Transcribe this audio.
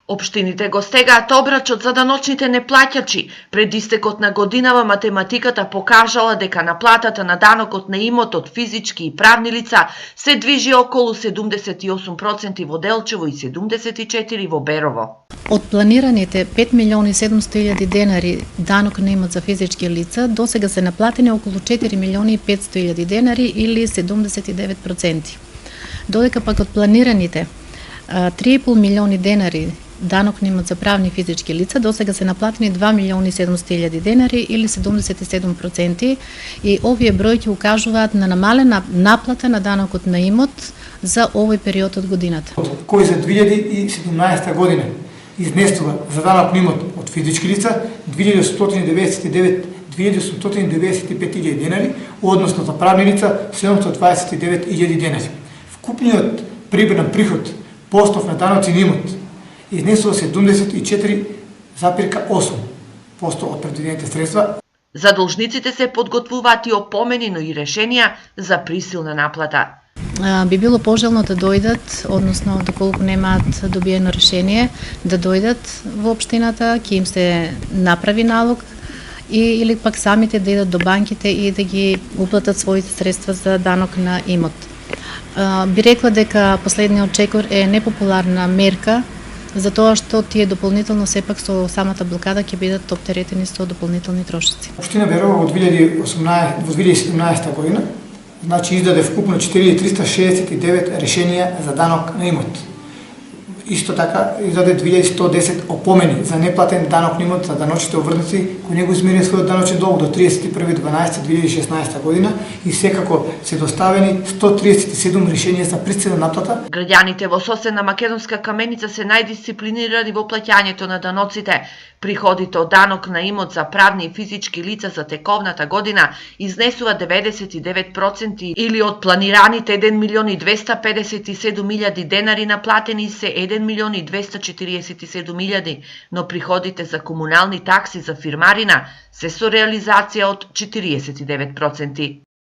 Општините го стегаат обрачот за даночните неплаќачи. Пред истекот на годинава математиката покажала дека наплатата на данокот на имот од физички и правни лица се движи околу 78% во Делчево и 74% во Берово. Од планираните 5.700.000 денари данок на имот за физички лица, досега се наплатени околу 4.500.000 денари или 79%. Додека пак од планираните 3,5 милиони денари данок на имот за правни и физички лица, досега се наплатени 2.700.000 денари или 77%, и овие бројки укажуваат на намалена наплата на данокот на имот за овој период од годината. Кој за 2017 година изнесува за данок на имот од физички лица 2.895.000 денари, односно за правни лица 729.000 денари. Вкупниот прибран приход по основ на даноци на имот изнесува 74,8% од предвидените средства. Задолжниците се подготвуваат и опомени, но и решенија за присилна наплата. Би било пожелно да дојдат, односно доколку немаат добиено решение, да дојдат во општината, ќе им се направи налог или пак самите да идат до банките и да ги уплатат своите средства за данок на имот. Би рекла дека последниот чекор е непопуларна мерка, затоа што тие дополнително сепак со самата блокада ќе бидат оптеретени со дополнителни трошоци. Општина Берово во 2017 година издаде вкупно 4369 решенија за данок на имот. Исто така издаде 2110 опомени за неплатен данок на имот за даночните обврзници кои не го измирија својот даночен долг до 31.12.2016 година, и секако се доставени 137 решенија за присилна наплата. Граѓаните во соседна македонска Каменица се најдисциплинирани во плаќањето на даноците. Приходите од данок на имот за правни и физички лица за тековната година изнесува 99% или од планираните 1.257.000 денари наплатени се 1.247.000, но приходите за комунални такси за фирмарина се со реализација од 49%.